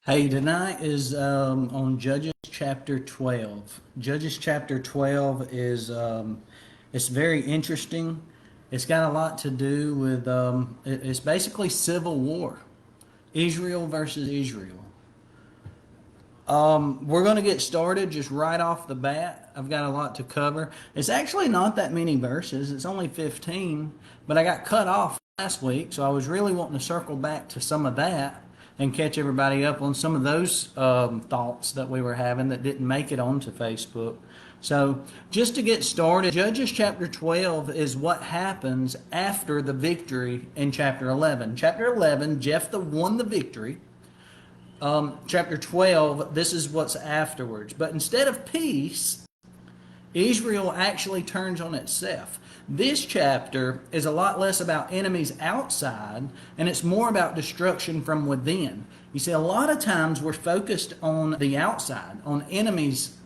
Hey, tonight is on Judges chapter 12. Judges chapter 12 is it's very interesting. It's got a lot to do with it's basically civil war, Israel versus Israel. We're going to get started just right off the bat. I've got a lot to cover. It's actually not that many verses. It's only 15, but I got cut off last week, so I was really wanting to circle back to some of that and catch everybody up on some of those thoughts that we were having that didn't make it onto Facebook. So, just to get started, Judges chapter 12 is what happens after the victory in chapter 11. Chapter 11, Jephthah won the victory. Chapter 12, this is what's afterwards. But instead of peace, Israel actually turns on itself. This chapter is a lot less about enemies outside, and it's more about destruction from within. You see, a lot of times we're focused on the outside, on enemies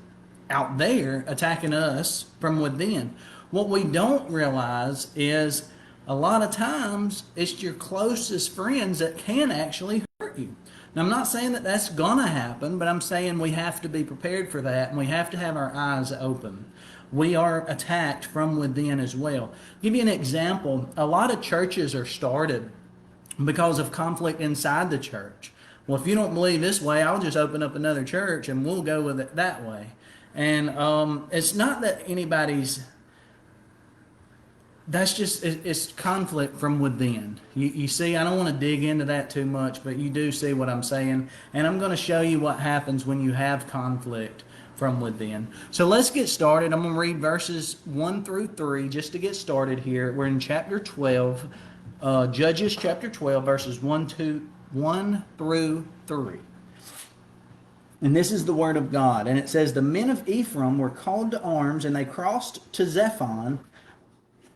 out there attacking us from within. What we don't realize is a lot of times it's your closest friends that can actually hurt you. Now, I'm not saying that that's going to happen, but I'm saying we have to be prepared for that, and we have to have our eyes open. We are attacked from within as well. I'll give you an example. A lot of churches are started because of conflict inside the church. Well, if you don't believe this way, I'll just open up another church and we'll go with it that way. And it's not that anybody's that's just it's conflict from within. You see, I don't want to dig into that too much, but you do see what I'm saying, and I'm going to show you what happens when you have conflict from within. So let's get started. I'm going to read verses 1 through 3 just to get started here. We're in chapter 12, Judges chapter 12, verses 1 through 3. And this is the word of God. And it says, "The men of Ephraim were called to arms, and they crossed to Zephon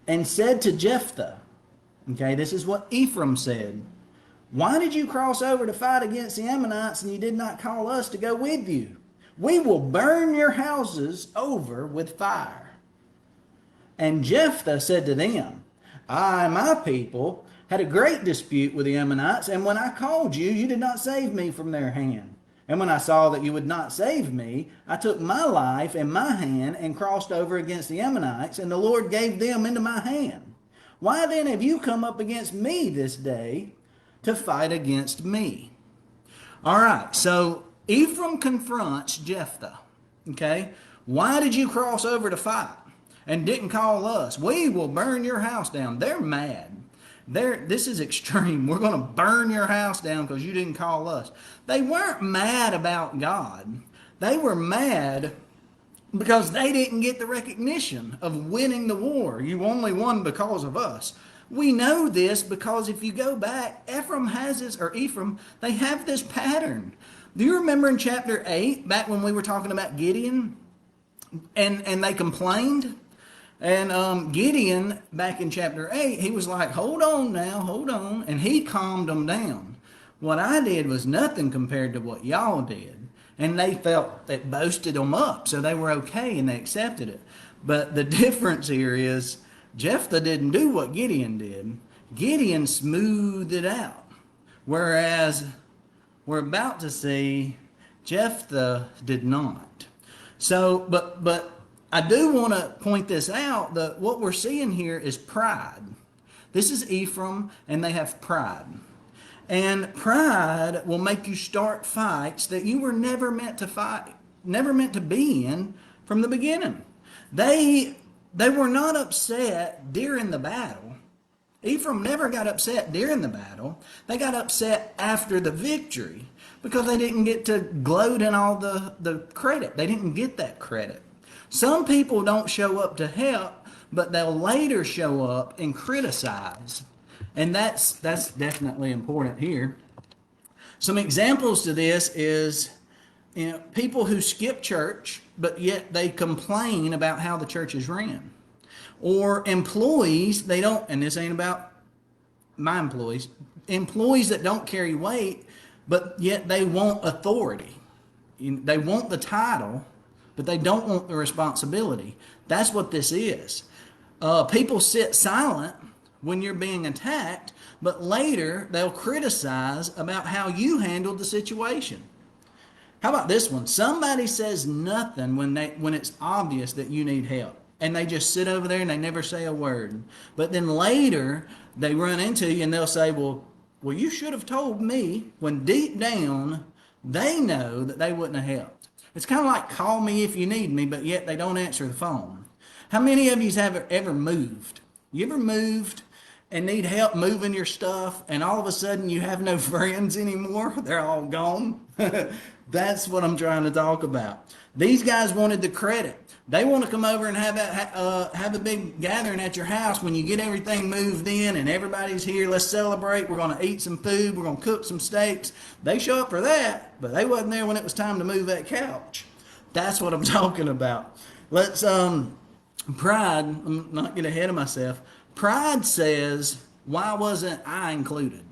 and said to Jephthah," okay, this is what Ephraim said, "Why did you cross over to fight against the Ammonites, and you did not call us to go with you? We will burn your houses over with fire." And Jephthah said to them, "I and my people had a great dispute with the Ammonites, and when I called you, you did not save me from their hand. And when I saw that you would not save me, I took my life in my hand and crossed over against the Ammonites, and the Lord gave them into my hand. Why then have you come up against me this day to fight against me?" All right, so Ephraim confronts Jephthah. Okay, why did you cross over to fight and didn't call us? We will burn your house down. They're mad. This is extreme. We're going to burn your house down because you didn't call us. They weren't mad about God. They were mad because they didn't get the recognition of winning the war. You only won because of us. We know this because if you go back, Ephraim, they have this pattern. Do you remember in chapter 8, back when we were talking about Gideon, and they complained? And Gideon, back in chapter 8, he was like, hold on now, hold on. And he calmed them down. What I did was nothing compared to what y'all did. And they felt it boasted them up, so they were okay and they accepted it. But the difference here is Jephthah didn't do what Gideon did. Gideon smoothed it out. Whereas we're about to see Jephthah did not. So, but I do want to point this out that what we're seeing here is pride. This is Ephraim, and they have pride. And pride will make you start fights that you were never meant to fight, never meant to be in from the beginning. They were not upset during the battle. Ephraim never got upset during the battle. They got upset after the victory because they didn't get to gloat in all the credit. They didn't get that credit. Some people don't show up to help, but they'll later show up and criticize. And that's definitely important here. Some examples to this is, people who skip church, but yet they complain about how the church is ran. Or employees, they don't, and this ain't about my employees that don't carry weight, but yet they want authority. They want the title, but they don't want the responsibility. That's what this is. People sit silent when you're being attacked, but later they'll criticize about how you handled the situation. How about this one? Somebody says nothing when it's obvious that you need help, and they just sit over there and they never say a word. But then later they run into you and they'll say, well, you should have told me, when deep down they know that they wouldn't have helped. It's kind of like call me if you need me, but yet they don't answer the phone. How many of you have ever moved? You ever moved and need help moving your stuff, and all of a sudden you have no friends anymore? They're all gone. That's what I'm trying to talk about. These guys wanted the credit. They want to come over and have a big gathering at your house when you get everything moved in and everybody's here. Let's celebrate. We're going to eat some food. We're going to cook some steaks. They show up for that, but they wasn't there when it was time to move that couch. That's what I'm talking about. Let's pride. I'm not get ahead of myself. Pride says, why wasn't I included?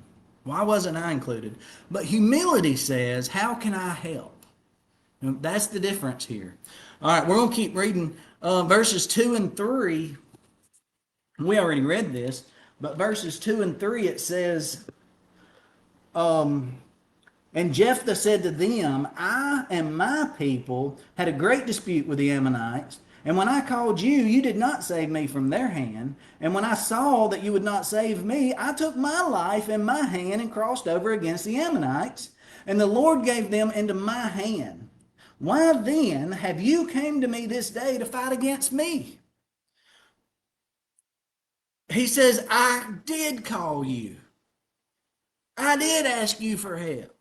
Why wasn't I included? But humility says, how can I help? And that's the difference here. All right, we're going to keep reading verses 2 and 3. We already read this, but verses 2 and 3, it says, and Jephthah said to them, I and my people had a great dispute with the Ammonites. And when I called you, you did not save me from their hand. And when I saw that you would not save me, I took my life in my hand and crossed over against the Ammonites. And the Lord gave them into my hand. Why then have you came to me this day to fight against me? He says, I did call you. I did ask you for help.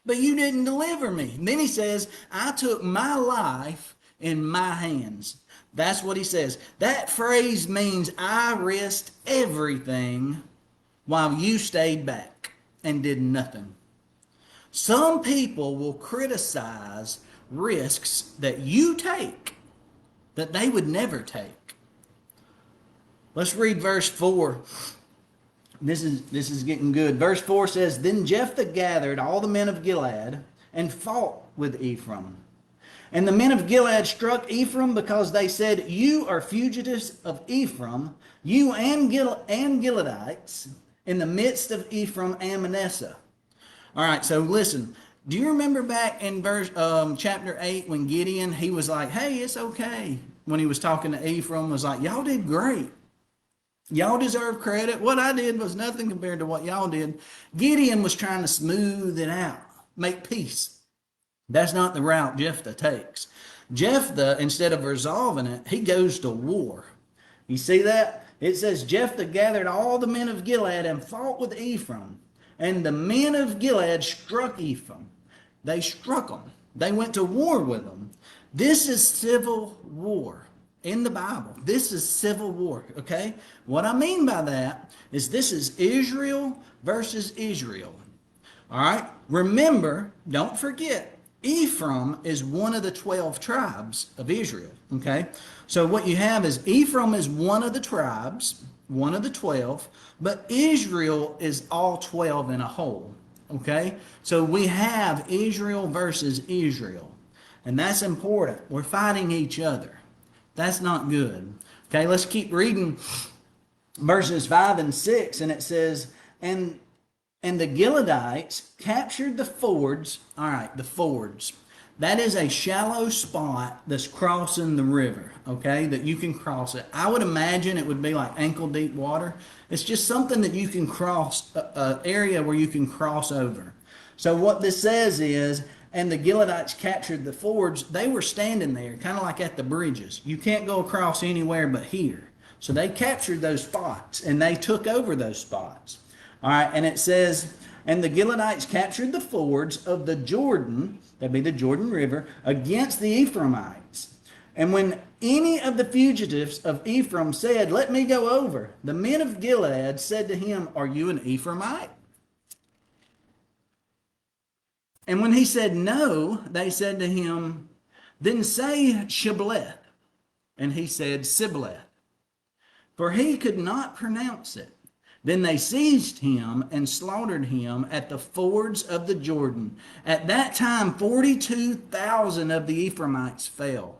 But you didn't deliver me. And then he says, I took my life in my hands. That's what he says. That phrase means I risked everything while you stayed back and did nothing. Some people will criticize risks that you take that they would never take. Let's read verse 4. This is getting good. Verse 4 says, Then Jephthah gathered all the men of Gilead and fought with Ephraim. And the men of Gilead struck Ephraim because they said, You are fugitives of Ephraim, you and Gileadites, in the midst of Ephraim and Manasseh. All right, so listen. Do you remember back in chapter 8 when Gideon, he was like, hey, it's okay. When he was talking to Ephraim, was like, y'all did great. Y'all deserve credit. What I did was nothing compared to what y'all did. Gideon was trying to smooth it out, make peace. That's not the route Jephthah takes. Jephthah, instead of resolving it, he goes to war. You see that? It says, Jephthah gathered all the men of Gilead and fought with Ephraim. And the men of Gilead struck Ephraim. They struck them. They went to war with them. This is civil war in the Bible. This is civil war, okay? What I mean by that is this is Israel versus Israel. All right? Remember, don't forget, Ephraim is one of the 12 tribes of Israel, okay? So what you have is Ephraim is one of the tribes, one of the 12, but Israel is all 12 in a whole, okay? So we have Israel versus Israel, and that's important. We're fighting each other. That's not good. Okay, let's keep reading verses 5 and 6, and it says, And the Gileadites captured the fords. All right, the fords. That is a shallow spot that's crossing the river, okay, that you can cross it. I would imagine it would be like ankle deep water. It's just something that you can cross, an area where you can cross over. So what this says is, and the Gileadites captured the fords. They were standing there, kind of like at the bridges. You can't go across anywhere but here. So they captured those spots, and they took over those spots. All right, and it says, and the Gileadites captured the fords of the Jordan, that'd be the Jordan River, against the Ephraimites. And when any of the fugitives of Ephraim said, Let me go over, the men of Gilead said to him, Are you an Ephraimite? And when he said no, they said to him, Then say Shibboleth. And he said Sibboleth, for he could not pronounce it. Then they seized him and slaughtered him at the fords of the Jordan. At that time, 42,000 of the Ephraimites fell.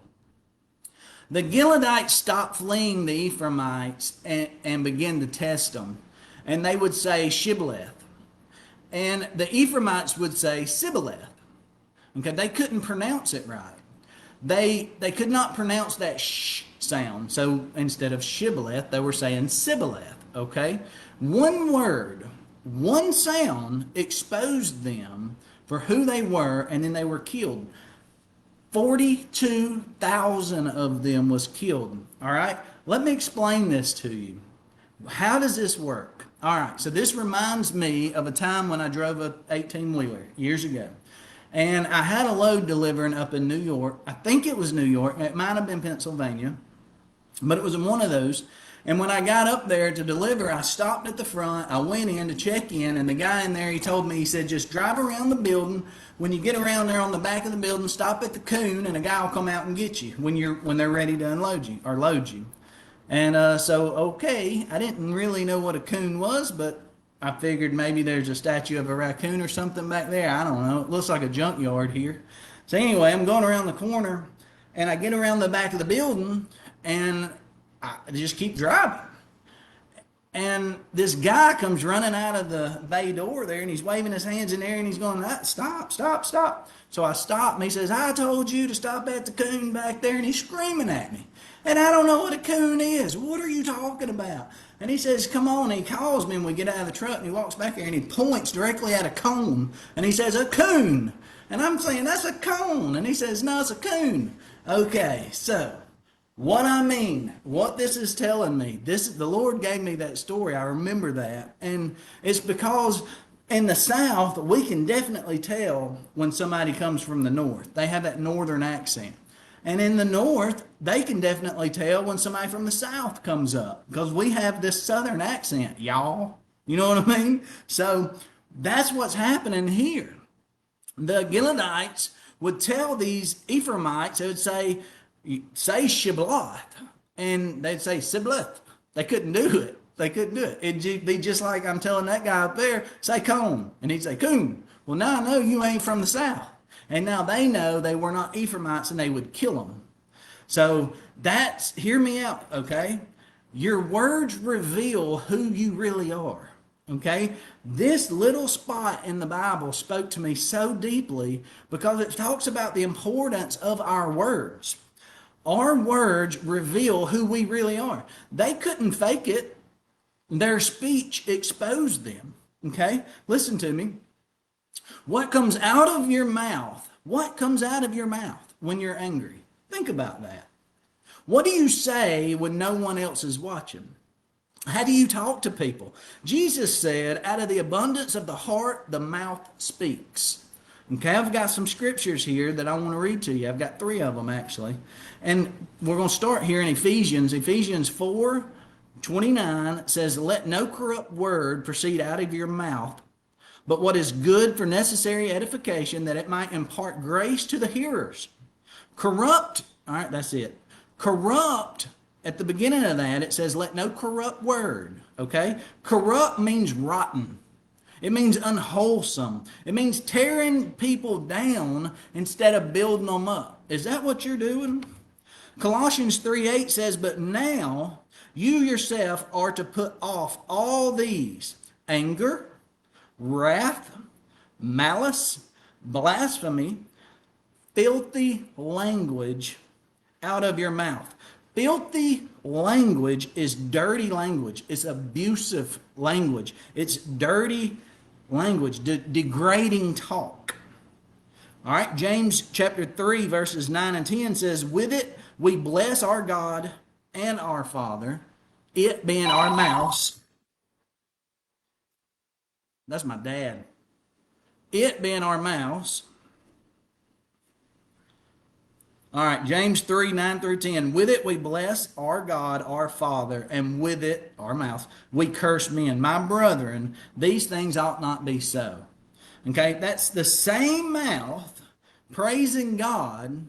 The Gileadites stopped fleeing the Ephraimites and began to test them. And they would say Shibboleth. And the Ephraimites would say Sibboleth. Okay, they couldn't pronounce it right. They could not pronounce that sh sound. So instead of Shibboleth, they were saying Sibboleth. Okay, one word, one sound exposed them for who they were, and then they were killed. 42,000 of them was killed. All right, let me explain this to you. How does this work? All right, so this reminds me of a time when I drove a 18-wheeler years ago. And I had a load delivering up in New York. I think it was New York. It might have been Pennsylvania. But it was in one of those. And when I got up there to deliver, I stopped at the front. I went in to check in. And the guy in there, he told me, he said, just drive around the building. When you get around there on the back of the building, stop at the coon, and a guy will come out and get you when they're ready to unload you or load you. And okay, I didn't really know what a coon was, but I figured maybe there's a statue of a raccoon or something back there. I don't know. It looks like a junkyard here. So anyway, I'm going around the corner, and I get around the back of the building, and I just keep driving. And this guy comes running out of the bay door there, and he's waving his hands in there, and he's going, stop, stop, stop. So I stop, and he says, I told you to stop at the coon back there, and he's screaming at me. And I don't know what a coon is. What are you talking about? And he says, come on. And he calls me, and we get out of the truck, and he walks back there, and he points directly at a cone. And he says, a coon. And I'm saying, that's a cone. And he says, no, it's a coon. Okay, so what I mean, what this is telling me, the Lord gave me that story. I remember that. And it's because in the South, we can definitely tell when somebody comes from the North. They have that Northern accent. And in the North, they can definitely tell when somebody from the South comes up because we have this Southern accent, y'all. You know what I mean? So that's what's happening here. The Gileadites would tell these Ephraimites, they would say Shibboleth, and they'd say Sibboleth. They couldn't do it. They couldn't do it. It'd be just like I'm telling that guy up there, say cone, and he'd say coon. Well, now I know you ain't from the South. And now they know they were not Ephraimites, and they would kill them. So hear me out, okay? Your words reveal who you really are, okay? This little spot in the Bible spoke to me so deeply because it talks about the importance of our words. Our words reveal who we really are. They couldn't fake it. Their speech exposed them, okay? Listen to me. What comes out of your mouth? What comes out of your mouth when you're angry? Think about that. What do you say when no one else is watching? How do you talk to people? Jesus said, out of the abundance of the heart, the mouth speaks. Okay, I've got some scriptures here that I want to read to you. I've got 3 of them actually. And we're going to start here in Ephesians. Ephesians 4:29 says, let no corrupt word proceed out of your mouth, but what is good for necessary edification, that it might impart grace to the hearers. Corrupt, all right, that's it. Corrupt, at the beginning of that, it says, let no corrupt word, okay? Corrupt means rotten. It means unwholesome. It means tearing people down instead of building them up. Is that what you're doing? Colossians 3:8 says, but now you yourself are to put off all these: anger, wrath, malice, blasphemy, filthy language out of your mouth. Filthy language is dirty language. It's abusive language. It's dirty language, degrading talk. All right, James chapter 3 verses 9 and 10 says, with it we bless our God and our Father, it being our mouths. That's my dad. It being our mouths. All right, James 3, 9 through 10. With it we bless our God, our Father, and with it, our mouth, we curse men. My brethren, these things ought not be so. Okay, that's the same mouth praising God,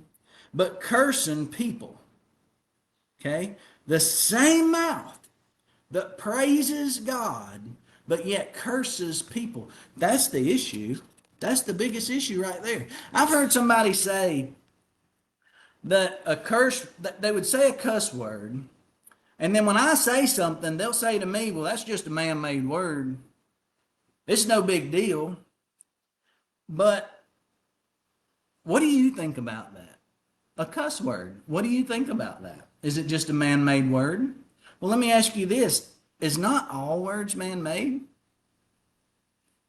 but cursing people. Okay, the same mouth that praises God, but yet curses people. That's the issue. That's the biggest issue right there. I've heard somebody say, that a curse, that they would say a cuss word, and then when I say something, they'll say to me, well, that's just a man-made word. It's no big deal. But what do you think about that? A cuss word. What do you think about that? Is it just a man-made word? Well, let me ask you this. Is not all words man-made?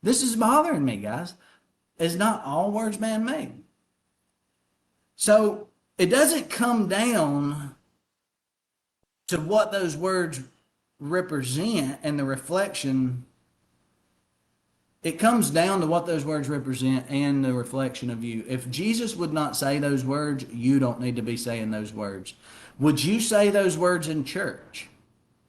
This is bothering me, guys. Is not all words man-made? So it doesn't come down to what those words represent and the reflection. It comes down to what those words represent and the reflection of you. If Jesus would not say those words, you don't need to be saying those words. Would you say those words in church?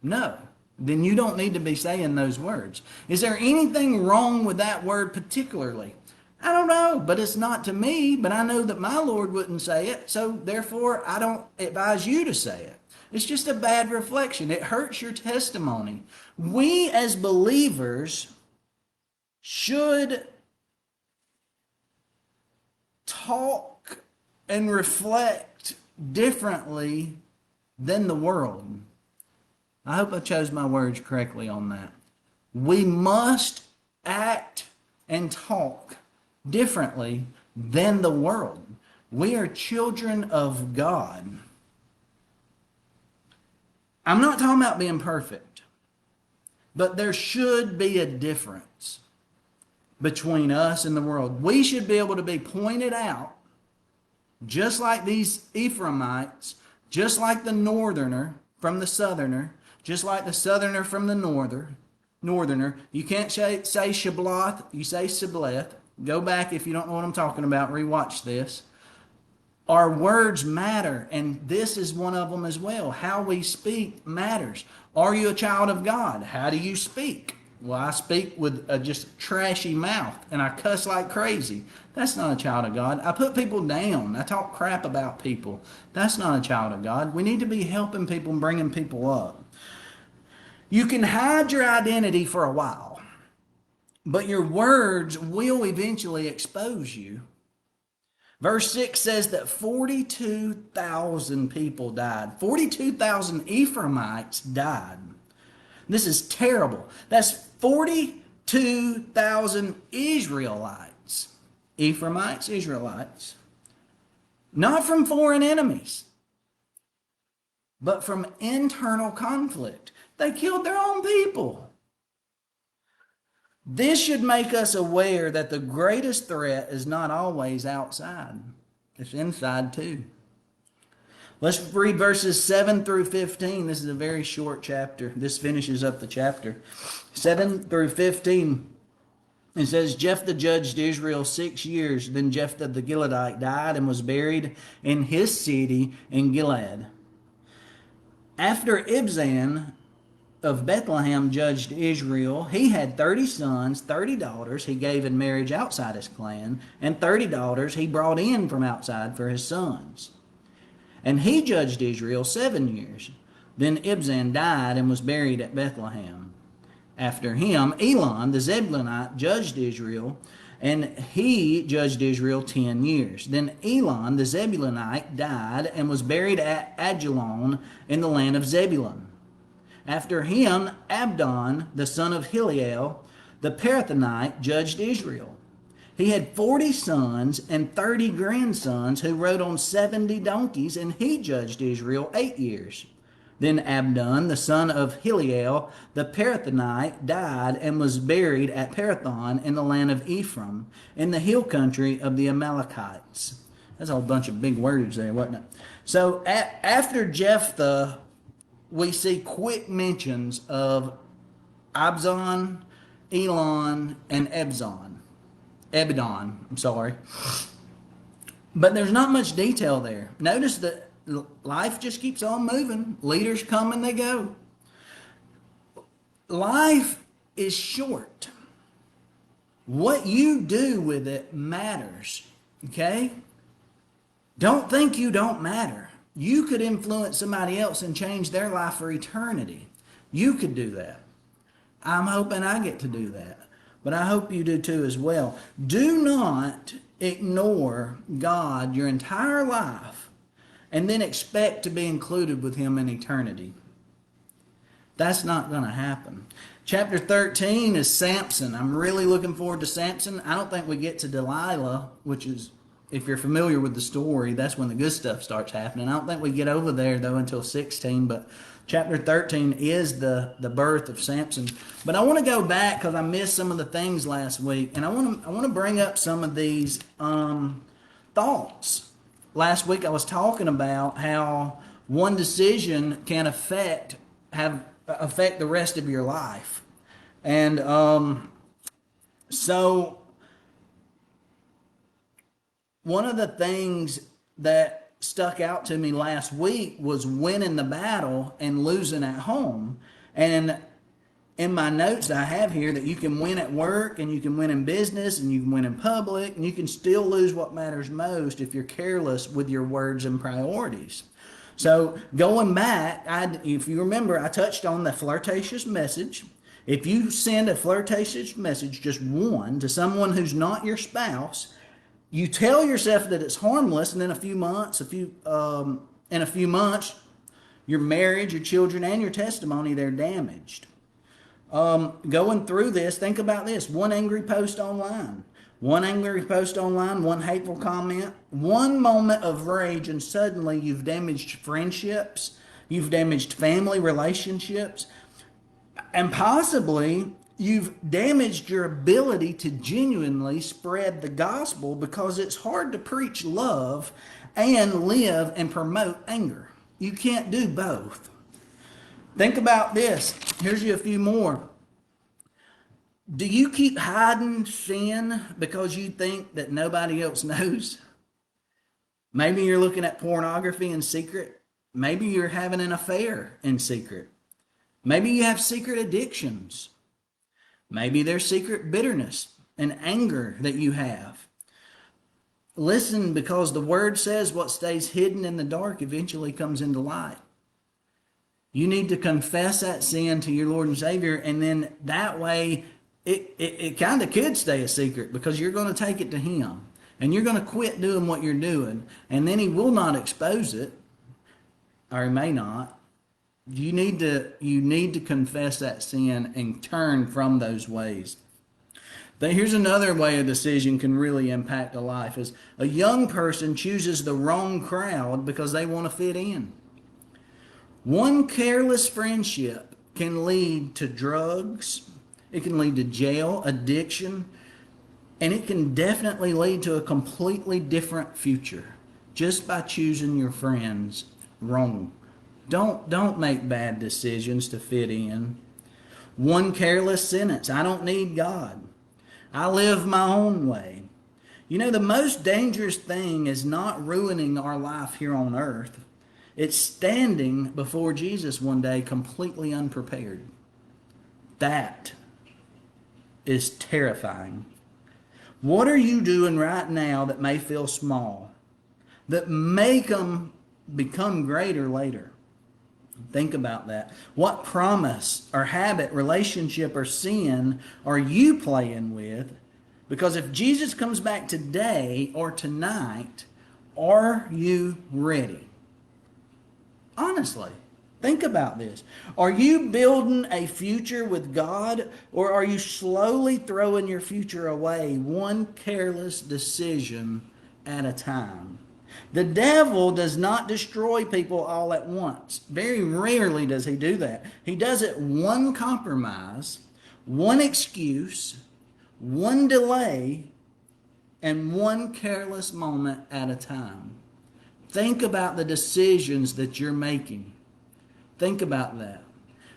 No. Then you don't need to be saying those words. Is there anything wrong with that word particularly? I don't know, but it's not to me, but I know that my Lord wouldn't say it, so therefore I don't advise you to say it. It's just a bad reflection. It hurts your testimony. We as believers should talk and reflect differently than the world. I hope I chose my words correctly on that. We must act and talk differently than the world. We are children of God. I'm not talking about being perfect, but there should be a difference between us and the world. We should be able to be pointed out, just like these Ephraimites, just like the northerner from the southerner, just like the southerner from the northerner. You can't say Shibboleth, you say Shibboleth. Go back if you don't know what I'm talking about, rewatch this. Our words matter, and this is one of them as well. How we speak matters. Are you a child of God? How do you speak? Well, I speak with a just trashy mouth, and I cuss like crazy. That's not a child of God. I put people down. I talk crap about people. That's not a child of God. We need to be helping people and bringing people up. You can hide your identity for a while, but your words will eventually expose you. Verse 6 says that 42,000 people died. 42,000 Ephraimites died. This is terrible. That's 42,000 Israelites. Ephraimites, Israelites. Not from foreign enemies, but from internal conflict. They killed their own people. This should make us aware that the greatest threat is not always outside. It's inside too. Let's read verses 7 through 15. This is a very short chapter. This finishes up the chapter. 7 through 15. It says, Jephthah judged Israel 6 years. Then Jephthah the Gileadite died and was buried in his city in Gilead. After Ibzan of Bethlehem judged Israel, he had 30 sons, 30 daughters he gave in marriage outside his clan, and 30 daughters he brought in from outside for his sons. And he judged Israel 7 years. Then Ibzan died and was buried at Bethlehem. After him, Elon the Zebulunite judged Israel, and he judged Israel 10 years. Then Elon the Zebulunite died and was buried at Ajalon in the land of Zebulun. After him, Abdon, the son of Hillel, the Parathonite, judged Israel. He had 40 sons and 30 grandsons who rode on 70 donkeys, and he judged Israel 8 years. Then Abdon, the son of Hillel, the Parathonite, died and was buried at Parathon in the land of Ephraim, in the hill country of the Amalekites. That's a whole bunch of big words there, wasn't it? So after Jephthah, we see quick mentions of Abzon, Elon, and Ebdon. But there's not much detail there. Notice that life just keeps on moving. Leaders come and they go. Life is short. What you do with it matters. Okay? Don't think you don't matter. You could influence somebody else and change their life for eternity. You could do that. I'm hoping I get to do that. But I hope you do too as well. Do not ignore God your entire life and then expect to be included with him in eternity. That's not going to happen. Chapter 13 is Samson. I'm really looking forward to Samson. I don't think we get to Delilah, which is, if you're familiar with the story, that's when the good stuff starts happening. I don't think we get over there, though, until 16, but chapter 13 is the birth of Samson. But I want to go back because I missed some of the things last week, and I want to bring up some of these thoughts. Last week I was talking about how one decision can affect the rest of your life. And so one of the things that stuck out to me last week was winning the battle and losing at home. And in my notes I have here that you can win at work, and you can win in business, and you can win in public, and you can still lose what matters most if you're careless with your words and priorities. So going back, if you remember, I touched on the flirtatious message. If you send a flirtatious message, just one, to someone who's not your spouse, you tell yourself that it's harmless, and then in a few months, your marriage, your children, and your testimony, they're damaged. Going through this, think about this. One angry post online, one hateful comment, one moment of rage, and suddenly you've damaged friendships, you've damaged family relationships, and possibly you've damaged your ability to genuinely spread the gospel, because it's hard to preach love and live and promote anger. You can't do both. Think about this. Here's you a few more. Do you keep hiding sin because you think that nobody else knows? Maybe you're looking at pornography in secret. Maybe you're having an affair in secret. Maybe you have secret addictions. Maybe there's secret bitterness and anger that you have. Listen, because the word says what stays hidden in the dark eventually comes into light. You need to confess that sin to your Lord and Savior, and then that way it kind of could stay a secret, because you're going to take it to him, and you're going to quit doing what you're doing, and then he will not expose it, or he may not. You need to confess that sin and turn from those ways. But here's another way a decision can really impact a life: is a young person chooses the wrong crowd because they want to fit in. One careless friendship can lead to drugs, it can lead to jail, addiction, and it can definitely lead to a completely different future just by choosing your friends wrong. Don't make bad decisions to fit in. One careless sentence: I don't need God. I live my own way. You know, the most dangerous thing is not ruining our life here on earth. It's standing before Jesus one day completely unprepared. That is terrifying. What are you doing right now that may feel small, that may become greater later? Think about that. What promise or habit, relationship or sin are you playing with? Because if Jesus comes back today or tonight, are you ready? Honestly, think about this. Are you building a future with God, or are you slowly throwing your future away, one careless decision at a time? The devil does not destroy people all at once. Very rarely does he do that. He does it one compromise, one excuse, one delay, and one careless moment at a time. Think about the decisions that you're making. Think about that.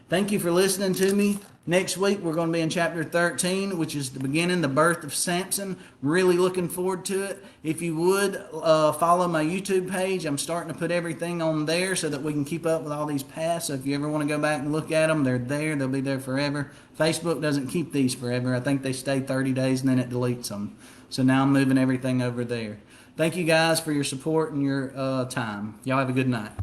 Thank you for listening to me. Next week, we're going to be in chapter 13, which is the beginning, the birth of Samson. Really looking forward to it. If you would, follow my YouTube page. I'm starting to put everything on there so that we can keep up with all these past. So if you ever want to go back and look at them, they're there. They'll be there forever. Facebook doesn't keep these forever. I think they stay 30 days and then it deletes them. So now I'm moving everything over there. Thank you guys for your support and your time. Y'all have a good night.